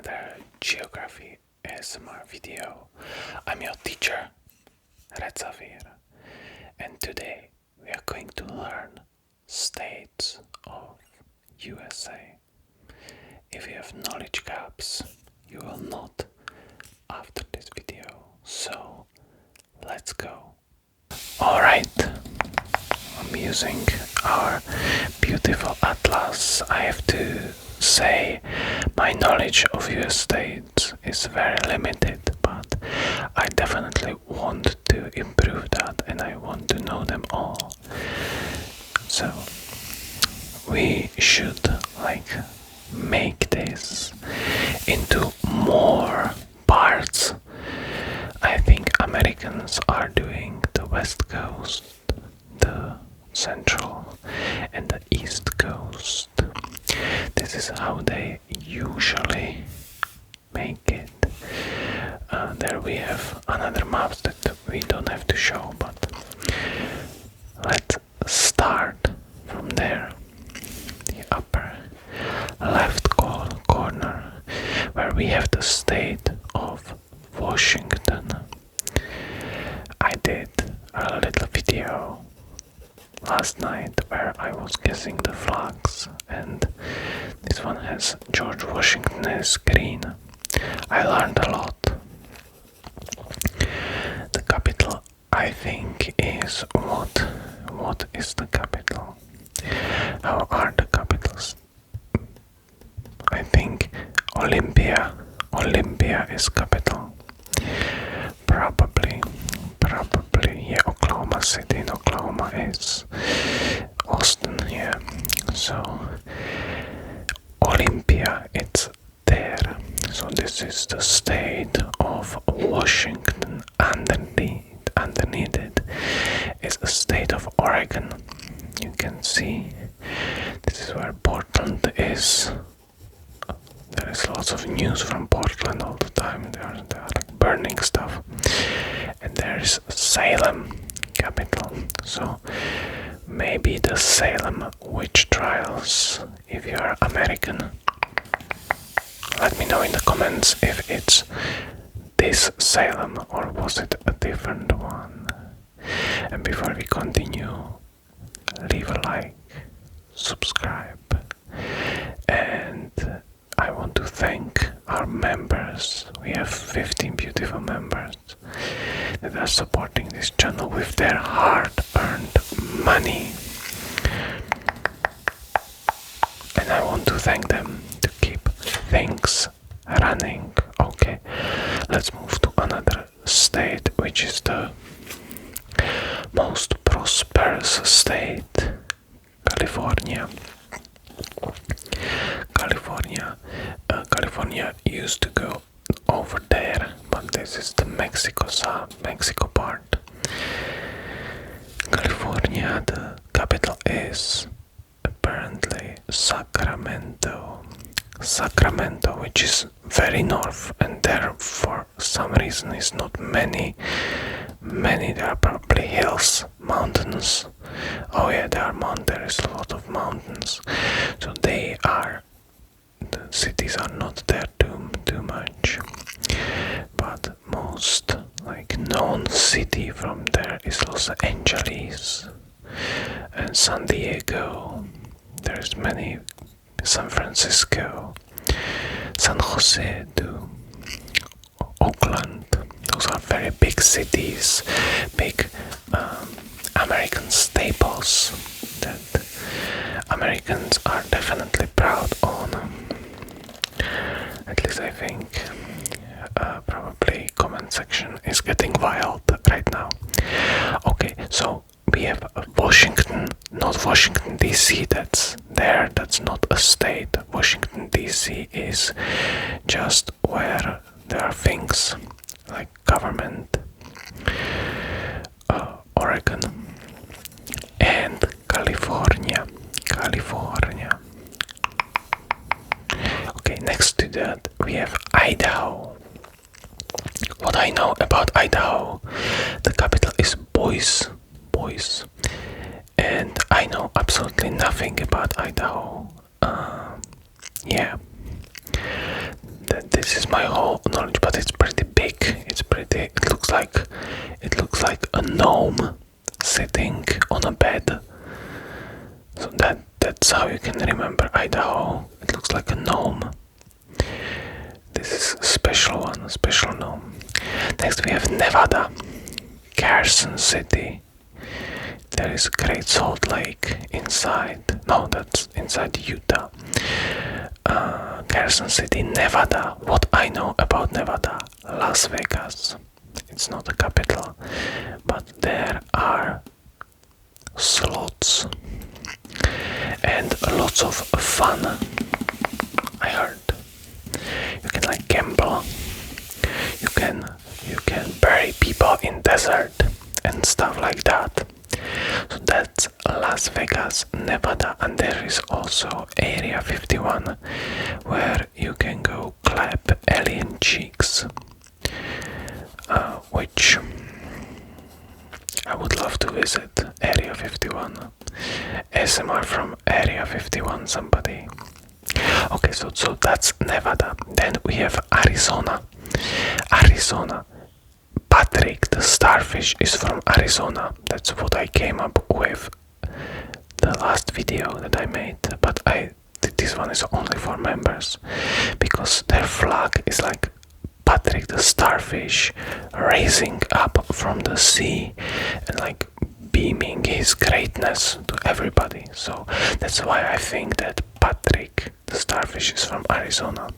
another geography ASMR video. I'm your teacher, Redsaphir, and today we are going to learn states of USA. If you have knowledge gaps, you will not after this video. So let's go. Alright, I'm using our beautiful atlas. I have to say my knowledge of US states is very limited, but I definitely want to improve that and I want to know them all. So we should make this into more parts. I think Americans are doing the West Coast, the Central, and the East Coast. This is how they usually make it. There we have another map that we don't have to show, but let's start from there. The upper left corner, where we have the state of Washington. I did a little video last night where I was guessing the flags, and this one has George Washington as green. I learned a lot. The capital, I think, is what? What is the capital? How are the capitals? I think Olympia is capital. Probably, yeah, Oklahoma City in Oklahoma is Austin, yeah. So Olympia, it's there. So this is the state of Washington. Underneath it is the state of Oregon. You can see this is where Portland is. There is lots of news from Portland all the time. They are like burning stuff. And there's Salem, capital. So maybe the Salem witch trials. If you are American, let me know in the comments if it's this Salem or was it a different one. And before we continue, leave a like, subscribe, and I want to thank our members. We have 15 beautiful members that are supporting this channel with their hard-earned money. And I want to thank them to keep things running. Okay, let's move to another state, which is the most prosperous state, California. California used to go over there, but this is the Mexico part. California, the capital is apparently Sacramento, which is very north, and there for some reason is not many. There are probably hills, mountains. Oh yeah, there is a lot of mountains. So the cities are not there too much. But most known city from there is Los Angeles and San Diego. There's many, San Francisco, San Jose too, Oakland. Those are very big cities, big American staples that Americans are definitely proud on. At least I think. Probably comment section is getting wild right now. Okay, so we have Washington, not Washington DC. That's not a state. Washington DC is just where there are things like government. Oregon and California. Okay, next to that we have Idaho. What I know about Idaho, the capital is Boise, and I know absolutely nothing about Idaho. Yeah, this is my whole knowledge, but it's pretty big. It looks like a gnome sitting on a bed. So that's how you can remember Idaho. It looks like a gnome. This is a special one, a special gnome. Next we have Nevada, Carson City. There is Great Salt Lake inside. No, that's inside Utah. Carson City, Nevada. What I know about Nevada, Las Vegas. It's not the capital, but there are slots and lots of fun. I heard you can like gamble. You can bury people in desert and stuff like that. So that's Las Vegas, Nevada, and there is also Area 51 where you can go clap alien cheeks, which I would love to visit. Area 51. SMR from Area 51, somebody. Okay, so that's Nevada. Then we have Arizona. Patrick the starfish is from Arizona. That's what I came up with the last video that I made, but this one is only for members because their flag is like Patrick the starfish rising up from the sea and like beaming his greatness to everybody. So that's why I think that Patrick the starfish is from Arizona,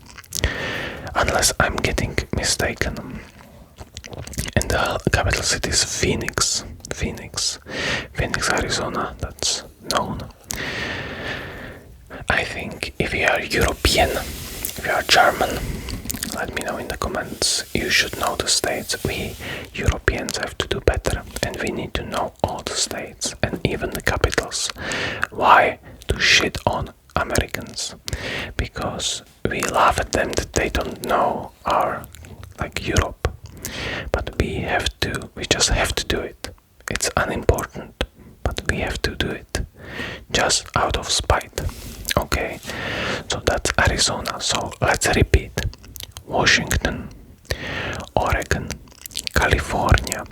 unless I'm getting mistaken. And the capital city is Phoenix, Arizona. That's known. I think if you are European, if you are German, let me know in the comments. You should know the states. We Europeans have to do better, and we need to know all the states and even the capitals. Why to shit on Americans? Because we laugh at them that they don't know our like Europe. But we just have to do it. It's unimportant, but we have to do it just out of spite. Okay, so that's Arizona. So let's repeat: Washington, Oregon, California.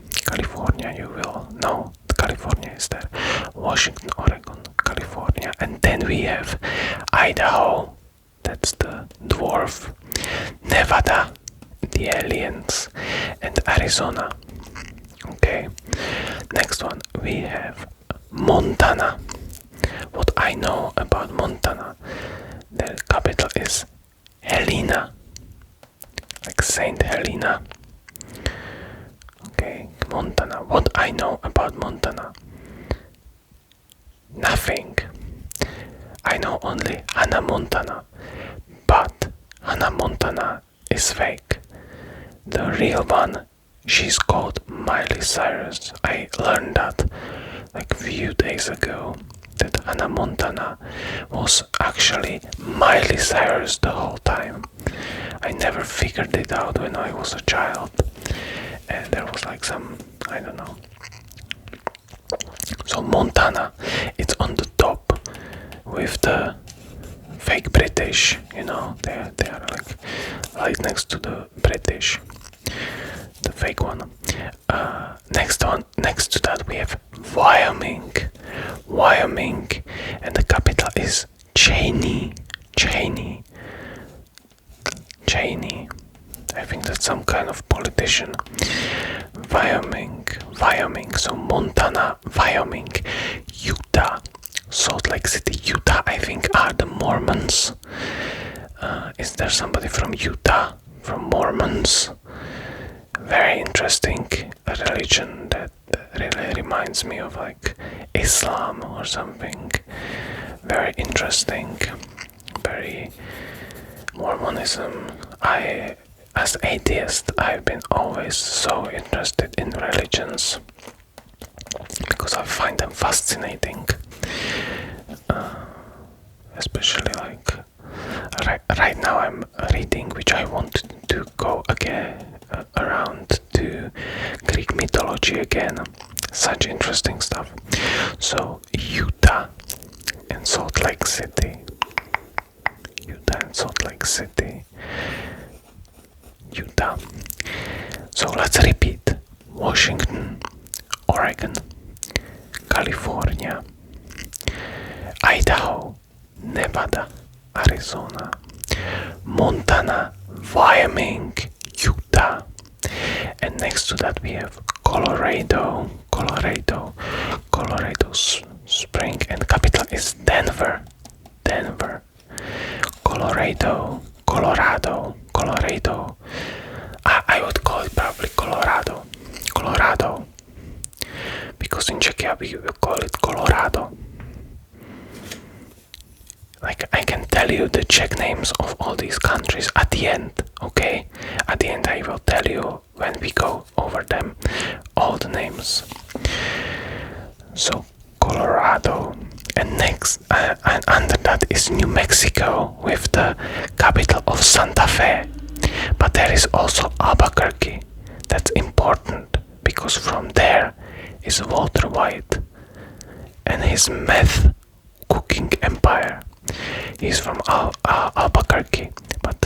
You will know California is there. Washington, Oregon, California, and then we have Idaho. That's the dwarf. Nevada, the aliens, and Arizona. Okay, next one we have Montana. What I know about Montana, the capital is Helena, like Saint Helena. Okay, Montana. What I know about Montana, nothing. I know only Hannah Montana, but Hannah Montana is fake. The real one, she's called Miley Cyrus. I learned that like a few days ago, that Hannah Montana was actually Miley Cyrus the whole time. I never figured it out when I was a child, and there was like some, I don't know. So Montana, it's on the top with the fake British, you know, they are like right next to the British, the fake one. Next to that we have Wyoming, and the capital is Cheney. I think that's some kind of politician. Wyoming. So Montana, Wyoming, Utah, Salt Lake City, Utah. I think are the Mormons. Is there somebody from Utah, from Mormons? Very interesting religion that really reminds me of like Islam or something. Very interesting. Very Mormonism. As atheist, I've been always so interested in religions because I find them fascinating. Especially like right now I'm reading, which I want to go again around to Greek mythology again. Such interesting stuff. So Utah and Salt Lake City. Utah. So let's repeat: Washington, Oregon, California, Idaho, Nevada, Arizona, Montana, Wyoming, Utah, and next to that we have Colorado, Spring, and capital is Denver, Colorado, I would call it probably Colorado, because in Czechia we will call it Colorado. Like, I can tell you the Czech names of all these countries at the end, okay? At the end I will tell you when we go over them, all the names. So Colorado, and next and under that is New Mexico with the capital of Santa Fe. But there is also Albuquerque. That's important because from there is Walter White and his meth cooking empire. He's from Albuquerque, but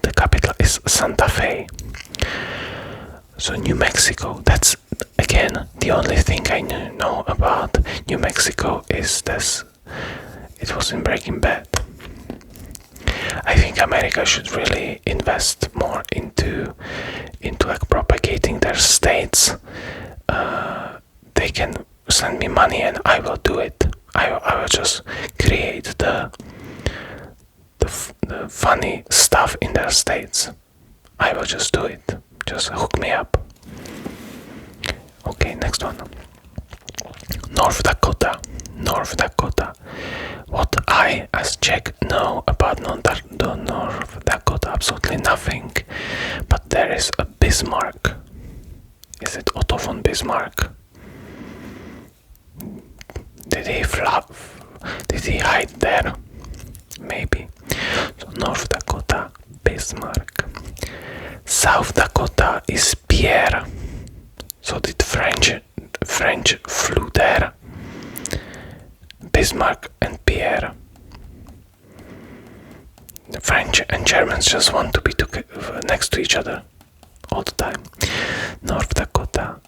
the capital is Santa Fe. So New Mexico, that's again the only thing I know about New Mexico is this. It was in Breaking Bad. I think America should really invest more into like propagating their states. They can send me money and I will do it. I will just create the funny stuff in their states. I will just do it. Just hook me up. Okay, next one. North Dakota. What I, as Czech, know about North Dakota, absolutely nothing. But there is a Bismarck. Is it Otto von Bismarck? Did he hide there? Maybe. So North Dakota, Bismarck. South Dakota is Pierre. So did French flew there? Bismarck and Pierre. The French and Germans just want to be next to each other all the time. North Dakota,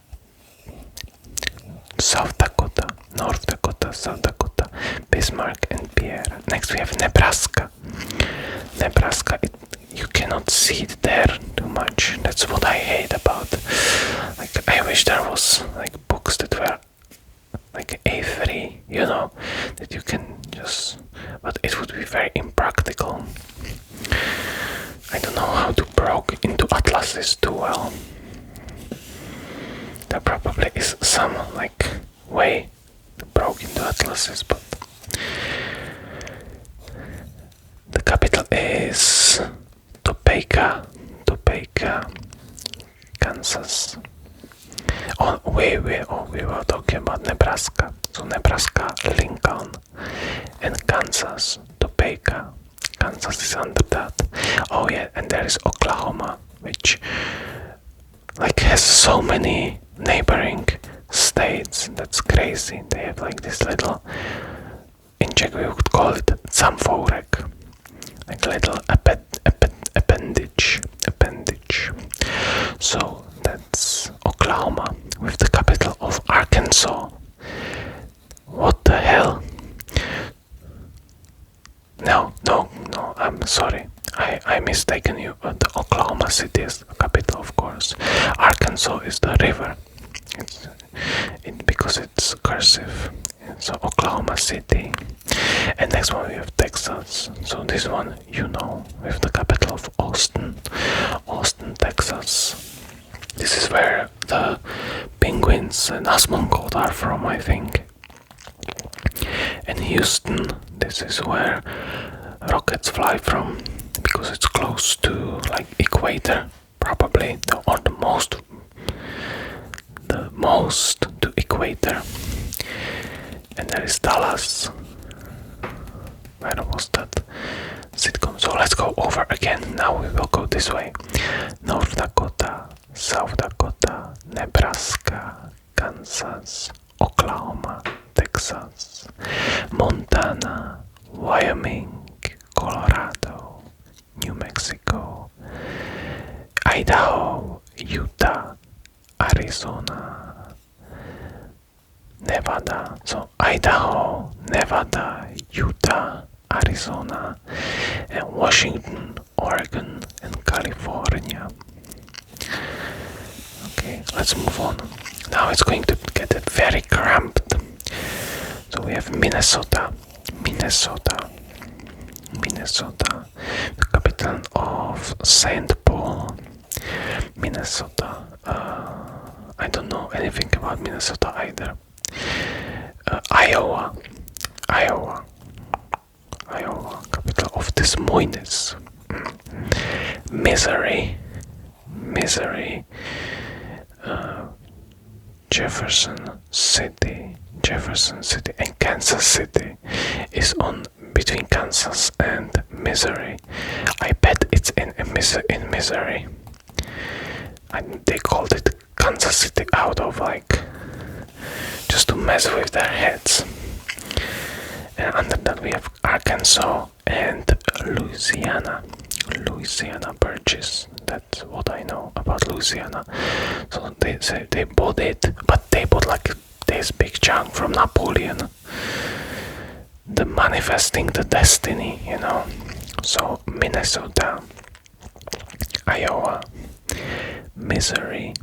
South Dakota, North Dakota, South Dakota, Bismarck and Pierre. Next we have Nebraska. You cannot see it there too much. That's what I hate about. Like, I wish there was like books that were like A3, that you can just. But it would be very impractical. I don't know how to broke into atlases too well. There probably is some like way to broke into atlases, but the capital is Topeka, Kansas. We were talking about Nebraska. So Nebraska, Lincoln, and Kansas, Topeka. Kansas is under that. Oh yeah, and there is Oklahoma, which like has so many neighboring states. That's crazy. They have like this little, in Czech we would call it samvorek, like little appendage. So that's Oklahoma with the capital of Arkansas. What the hell? No, I'm sorry. I mistaken you. The Oklahoma City is the capital, of course. Arkansas is the river. Because it's cursive. So Oklahoma City. And next one we have Texas. So this one with the capital of Austin. Austin, Texas. This is where the penguins and Asmongold are from, I think. And Houston, this is where rockets fly from, because it's close to like equator, probably, or the most to equator. And there is Dallas. Where was that sitcom? So let's go over again. Now we will go this way. North Dakota, South Dakota, Nebraska, Kansas, Oklahoma, Texas, Montana, Wyoming, Colorado, New Mexico, Idaho, Utah, Arizona, Nevada. So Idaho, Nevada, Utah, Arizona, and Washington, Oregon, and California. Okay, let's move on. Now it's going to get very cramped. So we have Minnesota, the capital of St. Paul, Minnesota. I don't know anything about Minnesota either. Iowa, capital of Des Moines. Missouri, Jefferson City, and Kansas City is on between Kansas and Missouri. I bet it's in Missouri. And they called it Kansas City out of like just to mess with their heads. And under that we have Arkansas and Louisiana Purchase. That's what I know about Louisiana. So they say they bought it, but they bought like this big chunk from Napoleon. The manifesting the destiny, you know. So Minnesota, Iowa, Missouri,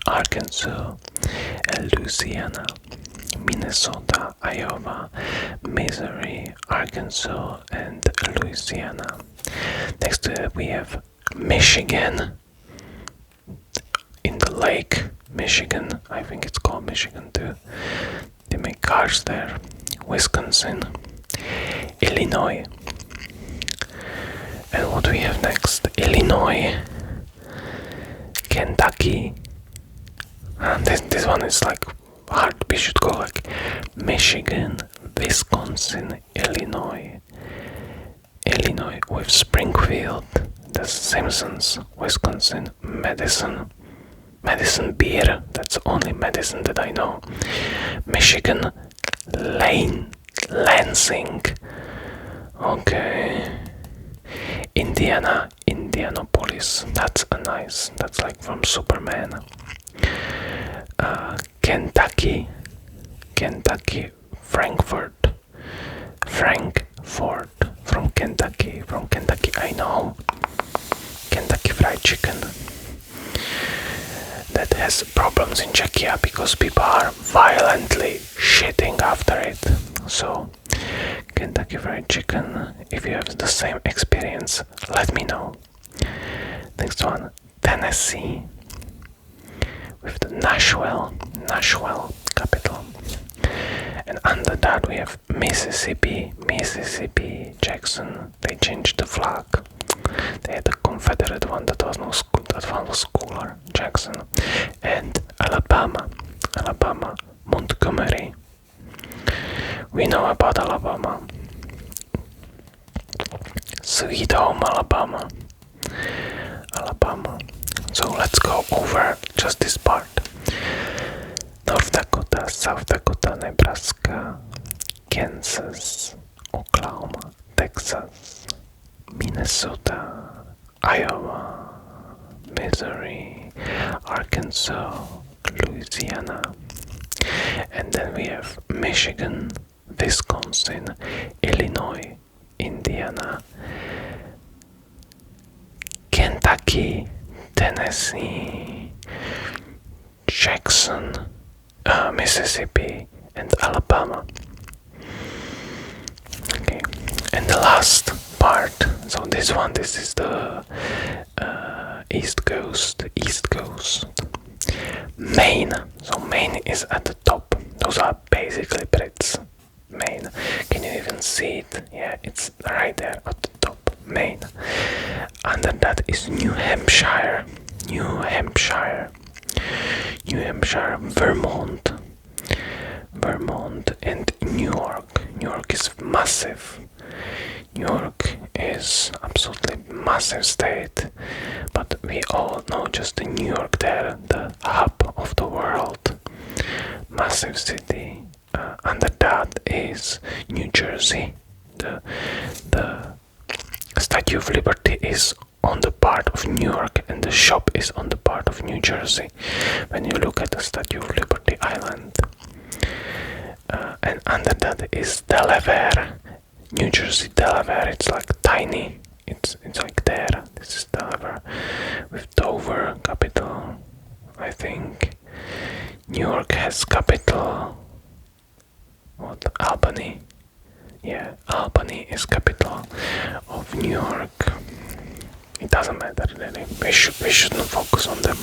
Arkansas, and Louisiana. Minnesota, Iowa, Missouri, Arkansas, and Louisiana. Next to it we have Michigan, in the lake, Michigan. I think it's called Michigan too. They make cars there. Wisconsin, Illinois. And what we have next? Illinois, Kentucky. And this one is like hard. We should go like Michigan, Wisconsin, Illinois with Springfield, The Simpsons, Wisconsin, Madison beer. That's the only Madison that I know. Michigan, Lansing. Okay. Indianapolis. That's like from Superman. Kentucky, Frankfurt, from Kentucky, I know. Kentucky Fried Chicken. That has problems in Czechia because people are violently shitting after it. So, Kentucky Fried Chicken, if you have the same experience, let me know. Next one, Tennessee, with the Nashville capital. And under that we have Mississippi, Jackson. They changed the flag. They had a Confederate one that was cooler, Jackson. And Alabama, Montgomery. We know about Alabama. Sweet home Alabama. So let's go over just this part. North Dakota, South Dakota, Nebraska, Kansas, Oklahoma, Texas, Minnesota, Iowa, Missouri, Arkansas, Louisiana, and then we have Michigan, Wisconsin, Illinois, Indiana, Kentucky, Tennessee, Jackson, Mississippi, and Alabama. Okay, and the last part. So this is the East Coast. Maine. So Maine is at the top. Those are basically Brits. Maine. Can you even see it? Yeah, it's right there at the top. Maine. Under that is New Hampshire, Vermont, and New York. New York is massive. New York is absolutely massive state, but we all know just the New York there, the hub of the world, massive city. Under that is New Jersey. The Statue of Liberty is on the part of New York and the shop is on the part of New Jersey when you look at the Statue of Liberty Island. And under that is Delaware, New Jersey, Delaware. It's like tiny. It's like there. This is Delaware with Dover capital, I think. New York has capital. What? Albany. Yeah, Albany is capital of New York. It doesn't matter really. We shouldn't focus on them.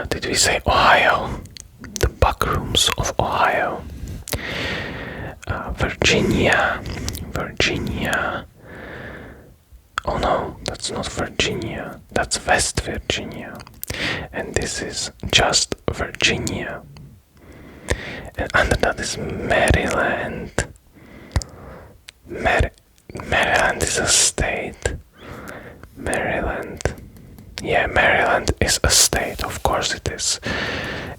Did we say Ohio? The backrooms of Ohio. Virginia. Oh no, that's not Virginia. That's West Virginia. And this is just Virginia. And under that is Maryland. Maryland is a state. Maryland. Yeah, Maryland is a state, of course it is.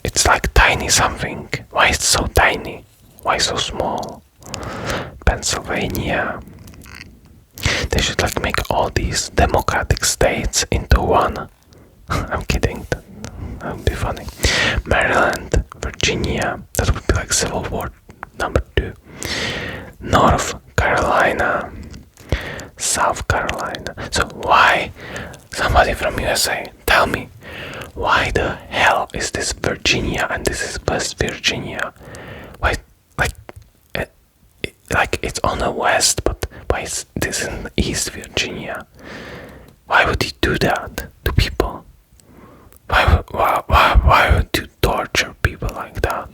It's like tiny something. Why it's so tiny? Why so small? Pennsylvania. They should like make all these democratic states into one. I'm kidding. That would be funny. Maryland, Virginia. That would be like Civil War #2. North Carolina. South Carolina. So why? Somebody from USA, tell me. Why the hell is this Virginia and this is West Virginia? Why, like it's on the west, but why is this in East Virginia? Why would he do that to people? Why would you torture people like that?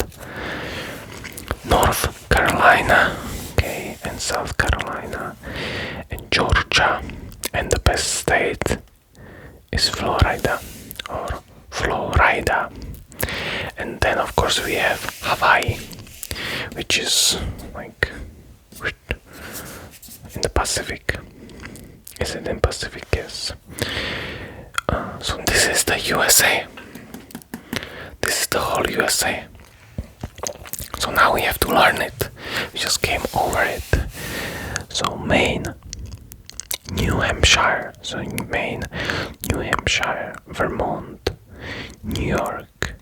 North Carolina, okay, and South Carolina, and Georgia, and the best state is Florida, or Florida. And then of course we have Hawaii, which is like in the Pacific. Is it in Pacific? Yes. So this is the USA. This is the whole USA. So now we have to learn it. We just came over it. So Maine, New Hampshire. So Maine, New Hampshire, Vermont, New York.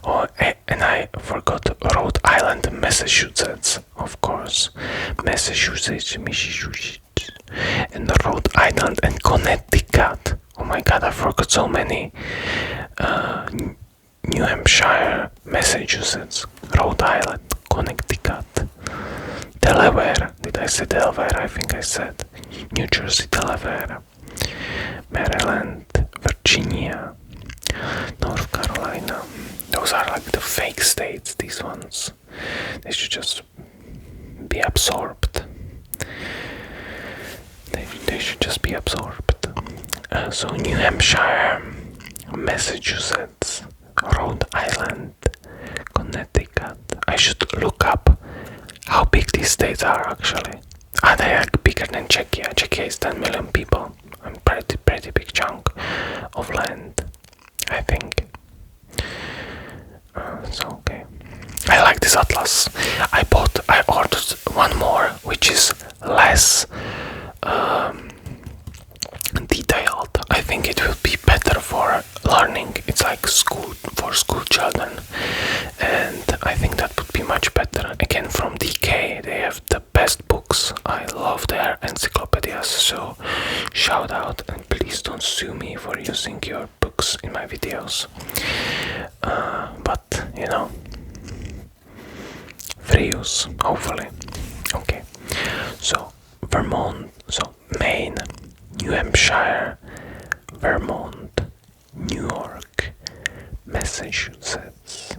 Oh, and I forgot Rhode Island and Massachusetts, of course. Massachusetts, and Rhode Island and Connecticut. Oh my god, I forgot so many. New Hampshire, Massachusetts, Rhode Island, Connecticut, Delaware. Did I say Delaware? I think I said New Jersey, Delaware, Maryland, Virginia, North Carolina. Those are like the fake states, these ones. They should just be absorbed. They should just be absorbed. So New Hampshire, Massachusetts, Rhode Island, Connecticut. I should look up how big these states are actually. They are bigger than Czechia. Czechia is 10 million people. A pretty big chunk of land, I think. So okay. I like this atlas. I ordered one more, which is less detailed. I think it will be better for learning. It's like school children, and I think that would be much better. Again, from DK, they have the best books. I love their encyclopedias. So shout out, and please don't sue me for using your books in my videos. But you know, free use, hopefully. Okay, so Vermont, so Maine, New Hampshire, Vermont, New York, Massachusetts,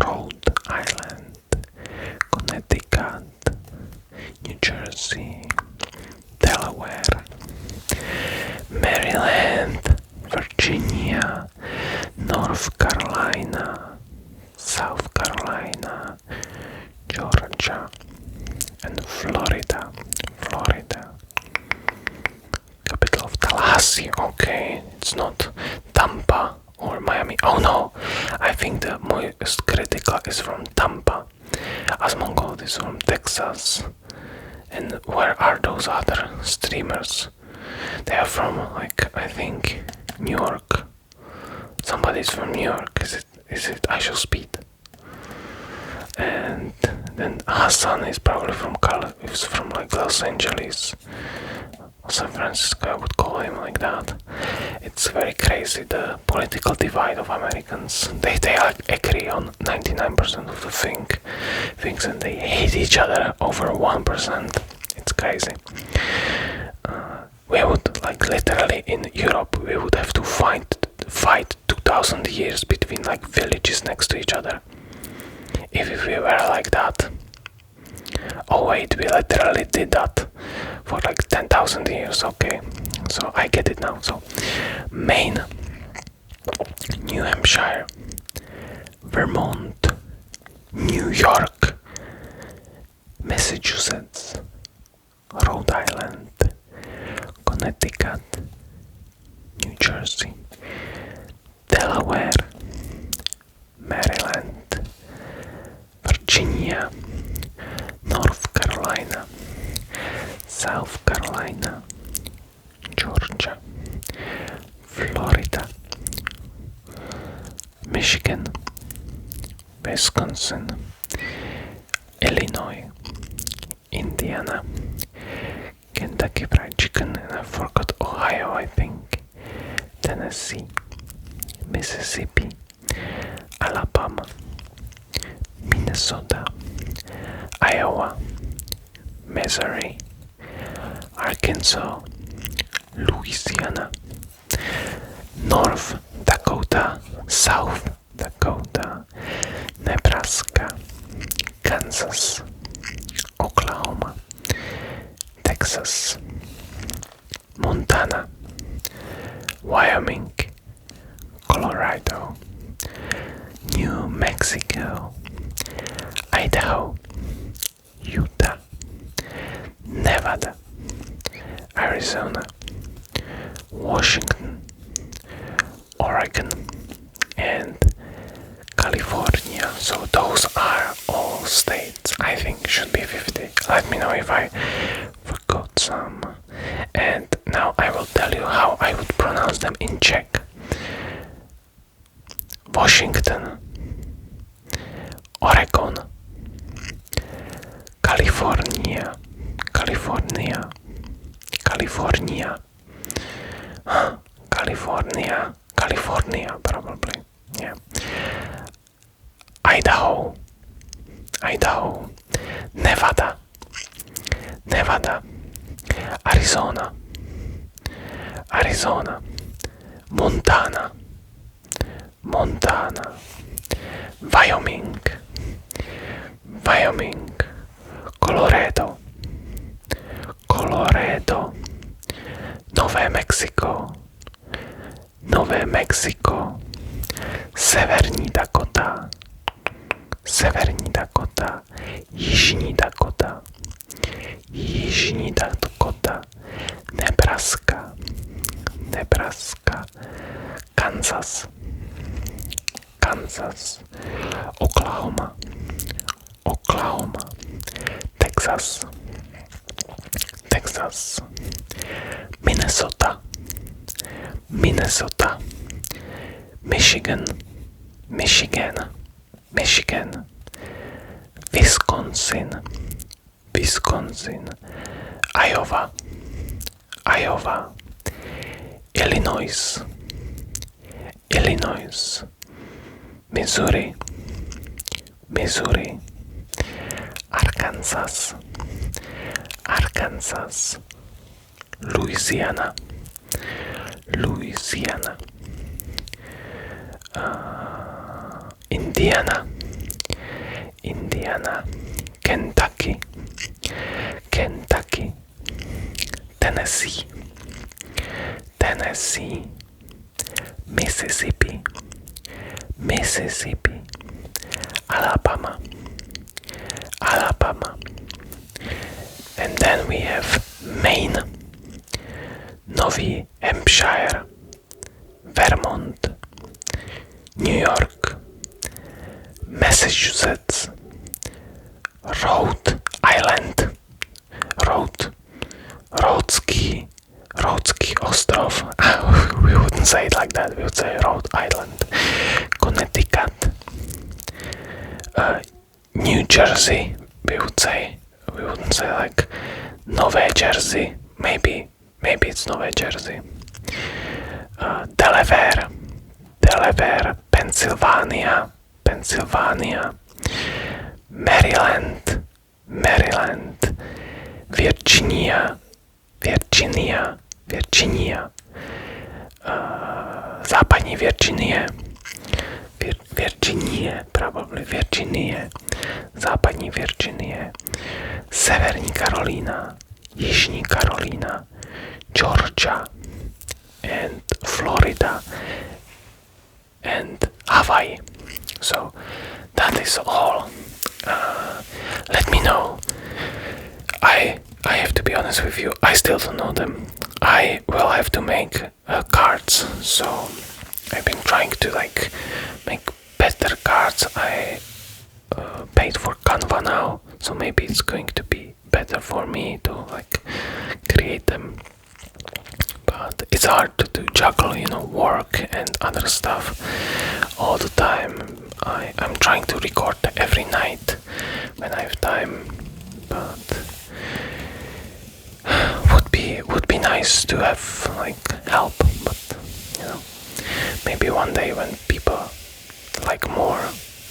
Rhode Island, Connecticut, New Jersey, Delaware, Maryland, Virginia, North Carolina, South Carolina, Georgia, and Florida. Capital of Tallahassee. Okay, it's not Tampa or Miami. Oh no, I think the most critical is from Tampa. Asmongold is from Texas, And where are those other streamers? They are from, like, I think New York. Somebody's from New York. Is it I Shall Speed? And then Hassan is probably from like Los Angeles. San Francisco, I would call him like that. It's very crazy, the political divide of Americans. They like agree on 99% of the things, and they hate each other over 1%. It's crazy. We would, like, literally in Europe, we would have to fight 2000 years between, like, villages next to each other. If we were like that. Oh wait, we literally did that for like 10,000 years. Okay, so I get it now. So Maine, New Hampshire, Vermont, New York, Massachusetts, Rhode Island, Connecticut, New Jersey, Delaware, Maryland, Virginia, North Carolina, South Carolina, Georgia, Florida, Michigan, Wisconsin, Illinois, Indiana, Kentucky Fried Chicken, and I forgot Ohio, I think, Tennessee, Mississippi, Alabama, Minnesota, Iowa, Missouri, Arkansas, Louisiana, North Dakota, South Dakota, Nebraska, Kansas, Oklahoma, Texas, Montana, Wyoming, Colorado, New Mexico, Idaho, Utah, Nevada, Arizona, Washington, Oregon, and California. So those are all states. I think should be 50. Let me know if I forgot some. And now I will tell you how I would pronounce them in Czech. Washington, Oregon, California, California, California, California, California, probably, yeah. Idaho, Idaho, Nevada, Nevada, Arizona, Arizona, Montana, Montana, Wyoming, Wyoming, Colorado, Colorado, Nové Mexico, Nové Mexico, Severní Dakota, Severní Dakota, Jižní Dakota, Jižní Dakota, Nebraska, Nebraska, Kansas, Kansas, Oklahoma, Oklahoma, Texas, Texas, Minnesota, Minnesota, Michigan, Michigan, Michigan, Wisconsin, Wisconsin, Iowa, Iowa, Illinois, Illinois, Missouri, Missouri, Arkansas, Arkansas, Louisiana, Louisiana, Indiana, Indiana, Kentucky, Kentucky, Tennessee, Tennessee, Mississippi, Mississippi, Alabama, Alabama, and then we have Maine, New Hampshire, Vermont, New York, Massachusetts, Rhode Island, Rhodski Ostrov. We wouldn't say it like that. We would say Rhode Island. Connecticut. New Jersey. We would say. We wouldn't say like Nové Jersey. Maybe it's Nové Jersey. Delaware. Pennsylvania. Maryland. Virginia. Západní Virginie. Západní Virginie. Severní Karolína. Jižní Karolína. Georgia. And Florida. And Hawaii. So that is all. Let me know. I have to be honest with you, I still don't know them. I will have to make cards, so I've been trying to like make better cards. I paid for Canva now, so maybe it's going to be better for me to like create them. But it's hard to juggle, work and other stuff all the time. I'm trying to record every night when I have time, but would be nice to have like help. But maybe one day when people like more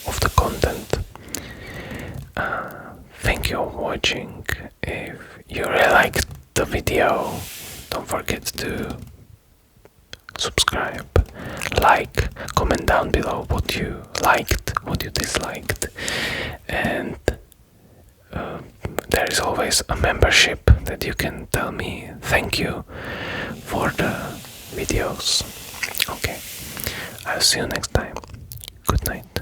of the content. Thank you for watching. If you really liked the video, don't forget to subscribe, like, comment down below what you liked, what you disliked, and there is always a membership that you can tell me thank you for the videos. Okay, I'll see you next time. Good night.